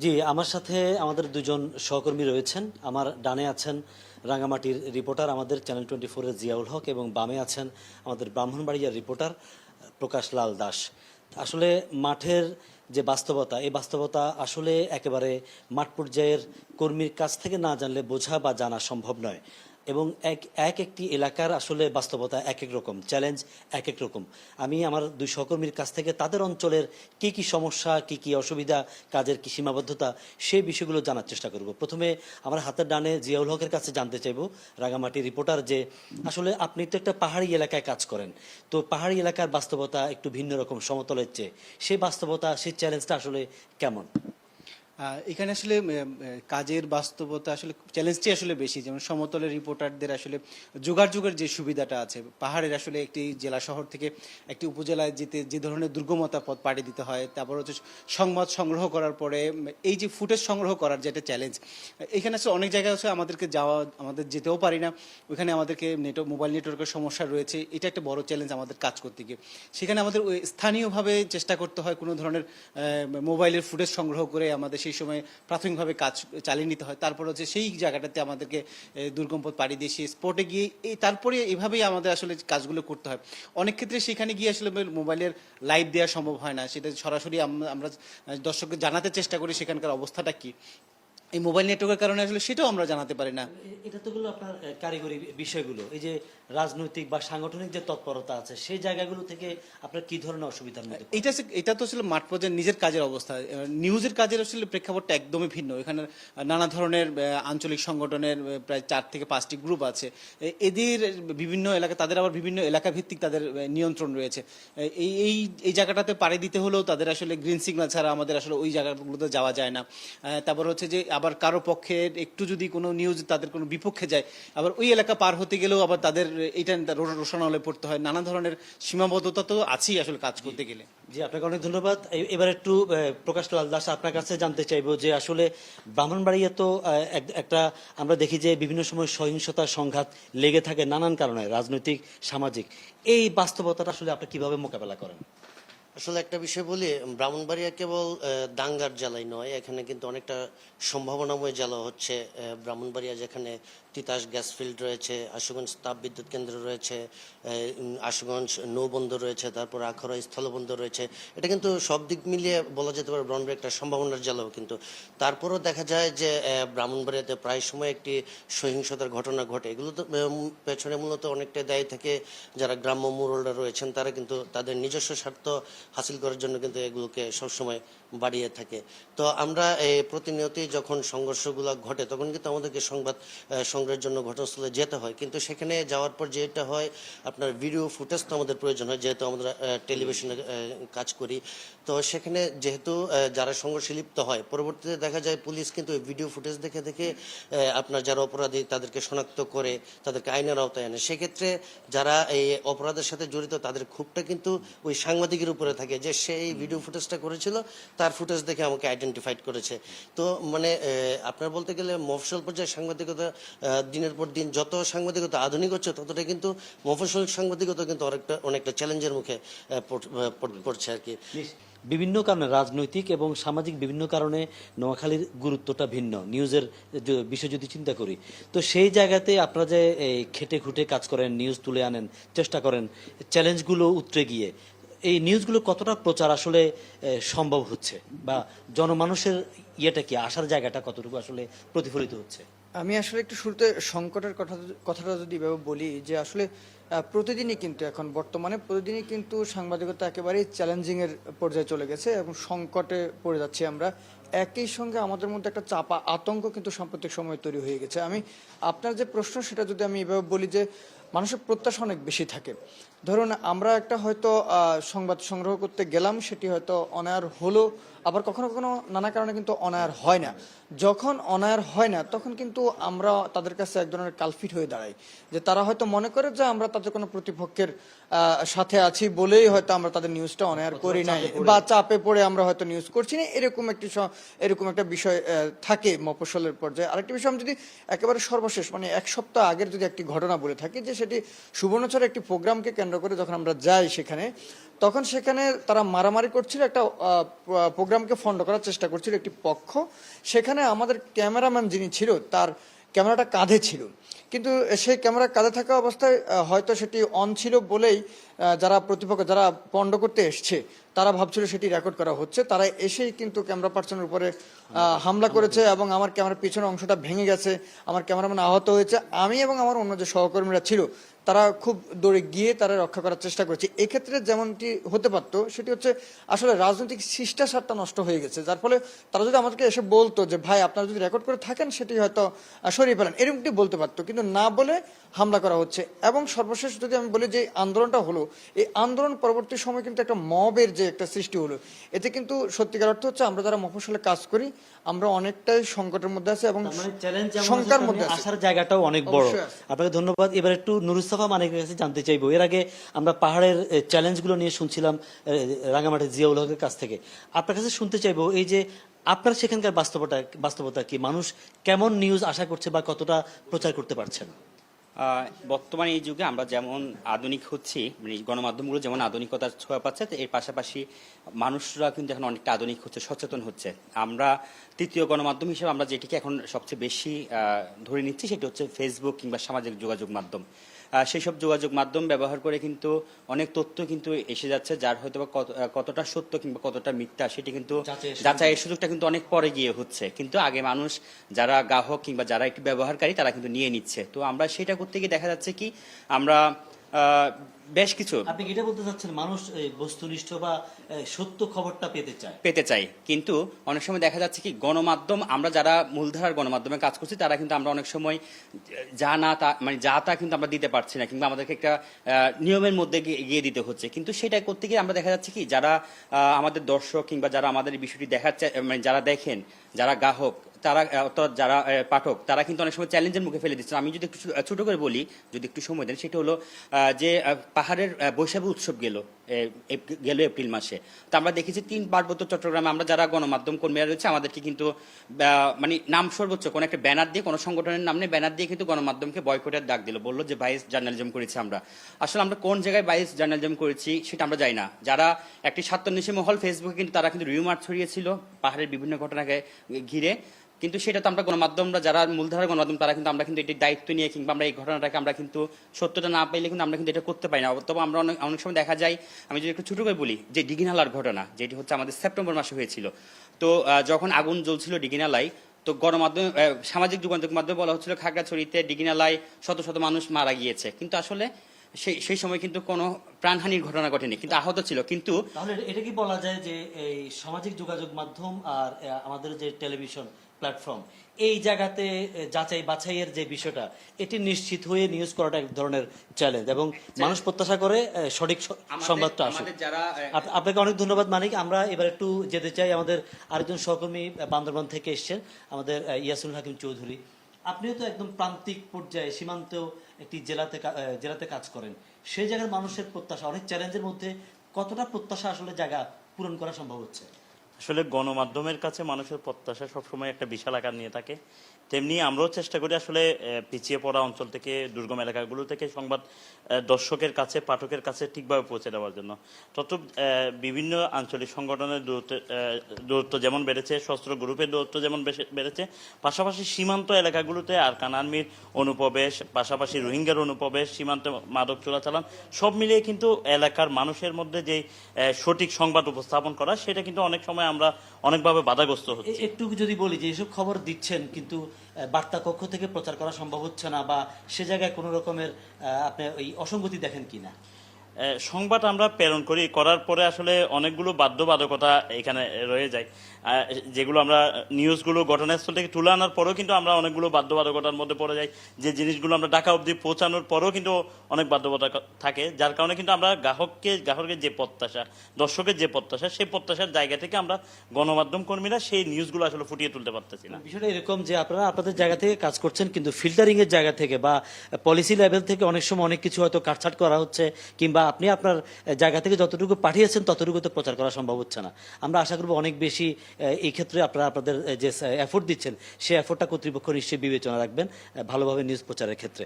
জি, আমার সাথে আমাদের দুজন সহকর্মী রয়েছেন। আমার ডানে আছেন রাঙামাটির রিপোর্টার আমাদের চ্যানেল 24 এর জিয়াউল হক এবং বামে আছেন আমাদের ব্রাহ্মণবাড়িয়ার রিপোর্টার প্রকাশ লাল দাস। আসলে মাঠের যে বাস্তবতা, এই বাস্তবতা আসলে একেবারে মাঠ পর্যায়ের কর্মীর কাছ থেকে না জানলে বোঝা বা জানা সম্ভব নয়। এবং একটি এলাকার আসলে বাস্তবতা এক এক রকম, চ্যালেঞ্জ এক এক রকম। আমি আমার দুই সহকর্মীর কাছ থেকে তাদের অঞ্চলের কি কি সমস্যা, কি কি অসুবিধা, কাজের কি সীমাবদ্ধতা, সেই বিষয়গুলো জানার চেষ্টা করব। প্রথমে আমার হাতের ডানে জিয়াউল হকের কাছে জানতে চাইব, রাঙামাটি রিপোর্টার, যে আসলে আপনি তো একটা পাহাড়ি এলাকায় কাজ করেন, তো পাহাড়ি এলাকার বাস্তবতা একটু ভিন্ন রকম সমতলের চেয়ে, সেই বাস্তবতা, সেই চ্যালেঞ্জটা আসলে কেমন? এখানে আসলে কাজের বাস্তবতা আসলে চ্যালেঞ্জটি আসলে বেশি। যেমন সমতলের রিপোর্টারদের আসলে যোগাযোগের যে সুবিধাটা আছে, পাহাড়ের আসলে একটি জেলা শহর থেকে একটি উপজেলায় যেতে যে ধরনের দুর্গমতা পথ পাড়ি দিতে হয়, তারপর হচ্ছে সংবাদ সংগ্রহ করার পরে এই যে ফুটেজ সংগ্রহ করার যে একটা চ্যালেঞ্জ, এখানে আসলে অনেক জায়গায় হচ্ছে আমাদেরকে আমাদের যেতেও পারি না, ওইখানে আমাদেরকে মোবাইল নেটওয়ার্কের সমস্যা রয়েছে, এটা একটা বড় চ্যালেঞ্জ আমাদের কাজ করতে গিয়ে। সেখানে আমাদের ওই স্থানীয়ভাবে চেষ্টা করতে হয় কোনো ধরনের মোবাইলের ফুটেজ সংগ্রহ করে আমাদের সেই সময় প্রাথমিকভাবে কাজ চালিয়ে নিতে হয়। তারপর হচ্ছে সেই জায়গাটাতে আমাদেরকে দুর্গম পথ পাড়ি দিয়ে সেই স্পটে গিয়ে তারপরে এভাবেই আমাদের আসলে কাজগুলো করতে হয়। অনেক ক্ষেত্রে সেখানে গিয়ে আসলে মোবাইলের লাইভ দেওয়া সম্ভব হয় না, সেটা সরাসরি আমরা দর্শককে জানাতে চেষ্টা করি সেখানকার অবস্থাটা কি। এই মোবাইল নেটওয়ার্কের কারণে আসলে সেটাও আমরা জানাতে পারি না। এটা তো হলো আপনার কারিগরি বিষয়গুলো। এই যে রাজনৈতিক বা সাংগঠনিক যে তৎপরতা আছে, সেই জায়গাগুলো থেকে আপনার কি ধরনের অসুবিধার মধ্যে পড়েন? এটা তো আসলে মাঠ পর্যায়ে নিজের কাজের অবস্থা। নিউজের কাজের আসলে প্রেক্ষাপটটা একদমই ভিন্ন। এখানে নানা ধরনের আঞ্চলিক সংগঠনের প্রায় 4 থেকে 5টি গ্রুপ আছে। এদের বিভিন্ন এলাকা, তাদের আবার বিভিন্ন এলাকা ভিত্তিক তাদের নিয়ন্ত্রণ রয়েছে। এই এই এই জায়গাটাতে পাড়ি দিতে হলেও তাদের আসলে গ্রিন সিগন্যাল ছাড়া আমাদের আসলে ওই জায়গাগুলোতে যাওয়া যায় না। তারপর হচ্ছে যে আবার কারো পক্ষে একটু যদি কোনো নিউজ তাদের কোনো বিপক্ষে যায়, আবার ওই এলাকা পার হতে গেলেও আবার তাদের এইটা রোশনালে পড়তে হয়। নানা ধরনের সীমাবদ্ধতা তো আছেই আসলে কাজ করতে গেলে। জি, আপনাকে অনেক ধন্যবাদ। এবার একটু প্রকাশ লাল দাস, আপনার কাছে জানতে চাইবো যে আসলে ব্রাহ্মণবাড়িয়া তো একটা, আমরা দেখি যে বিভিন্ন সময় সহিংসতা, সংঘাত লেগে থাকে নানান কারণে, রাজনৈতিক, সামাজিক। এই বাস্তবতাটা আসলে আপনি কিভাবে মোকাবেলা করেন? আসলে একটা বিষয় বলি, ব্রাহ্মণবাড়িয়া কেবল দাঙ্গার জেলাই নয়, এখানে কিন্তু অনেকটা সম্ভাবনাময় জেলা হচ্ছে ব্রাহ্মণবাড়িয়া, যেখানে তিতাস গ্যাস ফিল্ড রয়েছে, আশুগঞ্জ তাপ বিদ্যুৎ কেন্দ্র রয়েছে, আশুগঞ্জ নৌবন্দর রয়েছে, তারপর আখাউড়া স্থলবন্দর রয়েছে। এটা কিন্তু সব দিক মিলিয়ে বলা যেতে পারে ব্রাহ্মণবাড়িয়া একটা সম্ভাবনার জেলাও। কিন্তু তারপরও দেখা যায় যে ব্রাহ্মণবাড়িয়াতে প্রায় সময় একটি সহিংসতার ঘটনা ঘটে। এগুলো তো পেছনে মূলত অনেকটা দায়ী থাকে যারা গ্রাম্য মুরলরা রয়েছেন, তারা কিন্তু তাদের নিজস্ব স্বার্থ হাসিল করার জন্য কিন্তু এগুলোকে সবসময় বাড়িয়ে থাকে। তো আমরা প্রতিনিয়তই যখন সংঘর্ষগুলো ঘটে তখন কিন্তু আমাদেরকে সংবাদ সংগ্রহের জন্য ঘটনাস্থলে যেতে হয়, কিন্তু সেখানে যাওয়ার পর যেটা হয়, আপনার ভিডিও ফুটেজ তো আমাদের প্রয়োজন হয়, যেহেতু আমরা টেলিভিশনে কাজ করি। তো সেখানে যেহেতু যারা সংঘর্ষে লিপ্ত হয়, পরবর্তীতে দেখা যায় পুলিশ কিন্তু ভিডিও ফুটেজ দেখে দেখে আপনার যারা অপরাধী তাদেরকে শনাক্ত করে তাদেরকে আইনের আওতায় আনে। সেক্ষেত্রে যারা এই অপরাধের সাথে জড়িত তাদের ক্ষোভটা কিন্তু ওই সাংবাদিকের উপরে থাকে, যে সে এই ভিডিও ফুটেজটা করেছিল, তার ফুটেজ দেখে আমাকে আইডেন্টিফাইড করেছে। তো মানে আপনার বলতে গেলে মফস্বল পর্যায়ে সাংবাদিকতা দিনের পর দিন যত সাংবাদিকতা আধুনিক হচ্ছে, ততটা কিন্তু মফস্বল সাংবাদিকতা কিন্তু অনেকটা চ্যালেঞ্জের মুখে পড়ছে আর কি। বিভিন্ন কারণে, রাজনৈতিক এবং সামাজিক বিভিন্ন কারণে নোয়াখালীর গুরুত্বটা ভিন্ন নিউজের বিষয় যদি চিন্তা করি। তো সেই জায়গাতে আপনারা যে খেটে খুঁটে কাজ করেন, নিউজ তুলে আনেন, চেষ্টা করেন চ্যালেঞ্জগুলো উতরে গিয়ে, এই নিউজগুলো কতটা প্রচার আসলে সম্ভব হচ্ছে, বা জনমানুষের ইয়েটা কি, আসার জায়গাটা কতটুকু আসলে প্রতিফলিত হচ্ছে? আমি আসলে একটু শুরুতে সংকটের কথাটা যদি এভাবে বলি যে আসলে প্রতিদিনই কিন্তু এখন বর্তমানে প্রতিদিনই কিন্তু সাংবাদিকতা একেবারেই চ্যালেঞ্জিং এর পর্যায়ে চলে গেছে এবং সংকটে পড়ে যাচ্ছি আমরা। একই সঙ্গে আমাদের মধ্যে একটা চাপা আতঙ্ক কিন্তু সাম্প্রতিক সময় তৈরি হয়ে গেছে। আমি আপনার যে প্রশ্ন সেটা যদি আমি এভাবে বলি যে মানুষের প্রত্যাশা অনেক বেশি থাকে। ধরুন আমরা একটা হয়তো সংবাদ সংগ্রহ করতে গেলাম, সেটি হয়তো অনায়ার হলো, আবার কখনো কখনো নানা কারণে কিন্তু অনায়ার হয় না। যখন অনায়ার হয় না তখন কিন্তু আমরা তাদের কাছে এক ধরনের কালফিট হয়ে দাঁড়াই, যে তারা হয়তো মনে করে যে আমরা তাদের কোনো প্রতিপক্ষের সাথে আছি বলেই হয়তো আমরা তাদের নিউজটা অনায়ার করি নাই, বা চাপে পড়ে আমরা হয়তো নিউজ করছি না, এরকম একটা বিষয় থাকে মফস্বলের পর্যায়ে। আরেকটি বিষয় আমি যদি একেবারে সর্বশেষ মানে 1 সপ্তাহ আগের যদি একটি ঘটনা বলে থাকি, যে সেটি সুবর্ণচরে একটি প্রোগ্রামকে কেন্দ্র করে যখন আমরা যাই সেখানে, তখন সেখানে তারা মারামারি করছিল, একটা প্রোগ্রামকে ফন্ড করার চেষ্টা করছিল একটি পক্ষ। সেখানে আমাদের ক্যামেরাম্যান যিনি ছিল তার ক্যামেরাটা কাঁধে ছিল, কিন্তু সেই ক্যামেরা কাঁধে থাকা অবস্থায় হয়তো সেটি অন ছিল বলেই যারা প্রতিপক্ষ, যারা পণ্ড করতে এসছে, তারা ভাবছিল সেটি রেকর্ড করা হচ্ছে। তারা এসেই কিন্তু ক্যামেরা পার্সনের উপরে হামলা করেছে এবং আমার ক্যামেরার পিছনের অংশটা ভেঙে গেছে, আমার ক্যামেরাম্যান আহত হয়েছে। আমি এবং আমার অন্য যে সহকর্মীরা ছিল তারা খুব দৌড়ে গিয়ে তারা রক্ষা করার চেষ্টা করেছে। এক্ষেত্রে যেমনটি হতে পারত সেটি হচ্ছে আসলে রাজনৈতিক শিষ্টাচারটা নষ্ট হয়ে গেছে, যার ফলে তারা যদি আমাদেরকে এসে বলতো যে ভাই আপনারা যদি রেকর্ড করে থাকেন সেটি হয়তো সরিয়ে ফেলেন, এরকমটি বলতে পারতো, কিন্তু না বলে হামলা করা হচ্ছে। এবং সর্বশেষ যদি আমি বলি যে আন্দোলনটা হলো, এই আন্দোলন পরবর্তী সময় কিন্তু একটা মবের যে একটা সৃষ্টি হলো, এতে কিন্তু সত্যিকার অর্থ হচ্ছে আমরা যারা মফস্বলে কাজ করি আমরা অনেকটাই সংকটের মধ্যে আছি এবং চ্যালেঞ্জ শঙ্কার মধ্যে আছি। আসার জায়গাটাও অনেক বড়। অবশ্যই আছে। আপনাকে ধন্যবাদ। এবার একটু নুরুস্তফা মানিকের কাছে জানতে চাইবো, এর আগে আমরা পাহাড়ের চ্যালেঞ্জগুলো নিয়ে শুনছিলাম রাঙামাটির জিয়াউল হকের কাছ থেকে। আপনার কাছে শুনতে চাইবো এই যে আপনার সেখানকার বাস্তবতা কি, মানুষ কেমন নিউজ আশা করছে বা কতটা প্রচার করতে পারছেন? বর্তমানে এই যুগে আমরা যেমন আধুনিক হচ্ছি, মানে গণমাধ্যমগুলো যেমন আধুনিকতার ছোঁয়া পাচ্ছে, তো এর পাশাপাশি মানুষরা কিন্তু এখন অনেকটা আধুনিক হচ্ছে, সচেতন হচ্ছে। আমরা তৃতীয় গণমাধ্যম হিসেবে আমরা যেটিকে এখন সবচেয়ে বেশি ধরে নিচ্ছি সেটি হচ্ছে ফেসবুক কিংবা সামাজিক যোগাযোগ মাধ্যম। সেই সব যোগাযোগ মাধ্যম ব্যবহার করে কিন্তু অনেক তথ্য কিন্তু এসে যাচ্ছে, যার হয়তো বা কতটা সত্য কিংবা কতটা মিথ্যা সেটি কিন্তু যাচাইয়ের সুযোগটা কিন্তু অনেক পরে গিয়ে হচ্ছে। কিন্তু আগে মানুষ যারা গ্রাহক কিংবা যারা একটু ব্যবহারকারী তারা কিন্তু নিয়ে নিচ্ছে। তো আমরা সেটা করতে গিয়ে দেখা যাচ্ছে কি আমরা বেশ কিছু আপনি কি এটা বলতে চাচ্ছেন মানুষ বস্তুনিষ্ঠ বা সত্য খবরটা পেতে চায়? কিন্তু অনেক সময় দেখা যাচ্ছে কি গণমাধ্যম, আমরা যারা মূলধারার গণমাধ্যমে কাজ করছি তারা কিন্তু আমরা অনেক সময় যা না তা মানে যা তা কিন্তু আমরা দিতে পারছি না, কিংবা আমাদেরকে একটা নিয়মের মধ্যে গিয়ে দিতে হচ্ছে। কিন্তু সেটা করতে গিয়ে আমরা দেখা যাচ্ছে কি যারা আমাদের দর্শক কিংবা যারা আমাদের এই বিষয়টি দেখাচ্ছে, মানে যারা দেখেন, যারা গ্রাহক, তারা অর্থাৎ যারা পাঠক, তারা কিন্তু অনেক সময় চ্যালেঞ্জের মুখে ফেলে দিচ্ছে। আমি যদি একটু ছোট করে বলি, যদি একটু সময় দেন, সেটা হলো যে পাহাড়ের বৈশাখী উৎসব গেল এপ্রিল মাসে। তো আমরা দেখেছি 3 পার্বত্য চট্টগ্রামে আমরা যারা গণমাধ্যম কর্মীরা রয়েছে আমাদেরকে কিন্তু মানে নাম সর্বোচ্চ কোনো একটা ব্যানার দিয়ে, কোনো সংগঠনের নাম নিয়ে ব্যানার দিয়ে কিন্তু গণমাধ্যমকে বয়কটের ডাক দিল, বললো যে বাইস জার্নালিজম করেছি আমরা। আসলে আমরা কোন জায়গায় বাইস জার্নালিজম করেছি সেটা আমরা জানি না। যারা একটি স্বার্থান্বেষী মহল ফেসবুকে কিন্তু তারা কিন্তু রিউমার ছড়িয়েছিল পাহাড়ের বিভিন্ন ঘটনাকে ঘিরে, কিন্তু সেটা তো আমরা গণমাধ্যমরা যারা মূলধারার গণমাধ্যম তারা কিন্তু আমরা কিন্তু এটির দায়িত্ব নিয়ে কিংবা আমরা এই ঘটনাটাকে আমরা কিন্তু সত্যটা না পাইলে কিন্তু আমরা কিন্তু এটা করতে পারি না। তবে আমরা অনেক সময় দেখা যায়, আমি যদি একটু ছোট করে বলি, যে ডিগিনালার ঘটনা যেটি হচ্ছে আমাদের সেপ্টেম্বর মাসে হয়েছিল। তো যখন আগুন জ্বলছিল ডিগিনালায়, তো গণমাধ্যম সামাজিক যোগাযোগ মাধ্যমে বলা হচ্ছিল খাগড়াছড়িতে ডিগিনালায় শত শত মানুষ মারা গিয়েছে, কিন্তু আসলে সেই সময় কিন্তু কোনো প্রাণহানির ঘটনা ঘটেনি, কিন্তু আহত ছিল। কিন্তু তাহলে এটা কি বলা যায় যে এই সামাজিক যোগাযোগ মাধ্যম আর আমাদের যে টেলিভিশন প্ল্যাটফর্ম, এই জায়গাতে যাচাই বাছাইয়ের যে বিষয়টা, এটি নিশ্চিত হয়ে নিউজ করাটা এক ধরনের চ্যালেঞ্জ এবং মানুষ প্রত্যাশা করে সঠিক সংবাদটা আসে। আপনাকে অনেক ধন্যবাদ মানিক। আমরা এবার একটু যেতে চাই, আমাদের আরেকজন সহকর্মী বান্দরবান থেকে এসছেন, আমাদের ইয়াসুল হাকিম চৌধুরী। আপনিও তো একদম প্রান্তিক পর্যায়ে সীমান্ত একটি জেলাতে কাজ করেন, সেই জায়গার মানুষের প্রত্যাশা অনেক চ্যালেঞ্জের মধ্যে, কতটা প্রত্যাশা আসলে জায়গা পূরণ করা সম্ভব হচ্ছে? আসলে গণমাধ্যমের কাছে মানুষের প্রত্যাশা সবসময় একটা বিশাল আকার নিয়ে থাকে, তেমনি আমরাও চেষ্টা করি আসলে পিছিয়ে পড়া অঞ্চল থেকে, দুর্গম এলাকাগুলো থেকে সংবাদ দর্শকের কাছে, পাঠকের কাছে ঠিকভাবে পৌঁছে দেওয়ার জন্য। তত বিভিন্ন আঞ্চলিক সংগঠনের দূরত্ব যেমন বেড়েছে, সশস্ত্র গ্রুপের দূরত্ব যেমন বেড়েছে, পাশাপাশি সীমান্ত এলাকাগুলোতে আরকান আর্মির অনুপ্রবেশ, পাশাপাশি রোহিঙ্গার অনুপ্রবেশ, সীমান্তে মাদক চোরাচালান, সব মিলিয়ে কিন্তু এলাকার মানুষের মধ্যে যে সঠিক সংবাদ উপস্থাপন করা, সেটা কিন্তু অনেক সময় আমরা অনেকভাবে বাধাগ্রস্ত হচ্ছি। একটু যদি বলি যে এসব খবর দিচ্ছেন কিন্তু বার্তা কক্ষ থেকে প্রচার করা সম্ভব হচ্ছে না, বা সে জায়গায় কোনো রকমের আপনি ওই অসঙ্গতি দেখেন কিনা? সংবাদ আমরা প্রেরণ করার পরে আসলে অনেকগুলো বাধ্যবাধকতা এখানে রয়ে যায়, যেগুলো আমরা নিউজগুলো ঘটনাস্থল থেকে তুলে আনার পরেও কিন্তু আমরা অনেকগুলো বাধ্যবাধকতার মধ্যে পড়ে যাই। যে জিনিসগুলো আমরা ঢাকা অবধি পৌঁছানোর পরেও কিন্তু অনেক বাধ্যবাধকতা থাকে, যার কারণে কিন্তু আমরা গ্রাহকের যে প্রত্যাশা, দর্শকের যে প্রত্যাশা, সেই প্রত্যাশার জায়গা থেকে আমরা গণমাধ্যম কর্মীরা সেই নিউজগুলো আসলে ফুটিয়ে তুলতে পারতেছি না। বিষয়টা এরকম যে আপনারা আপনাদের জায়গা থেকে কাজ করছেন, কিন্তু ফিল্টারিং এর জায়গা থেকে বা পলিসি লেভেল থেকে অনেক সময় অনেক কিছু হয়তো কাটছাট করা হচ্ছে, কিংবা আপনি আপনার জায়গা থেকে যতটুকু পাঠিয়েছেন ততটুকু তো প্রচার করা সম্ভব হচ্ছে না। আমরা আশা করব অনেক বেশি এই ক্ষেত্রে আপনারা আপনাদের যে এফোর্ট দিচ্ছেন সেই এফোর্টটা কর্তৃপক্ষ নিশ্চয়ই বিবেচনা রাখবেন ভালোভাবে নিউজ প্রচারের ক্ষেত্রে।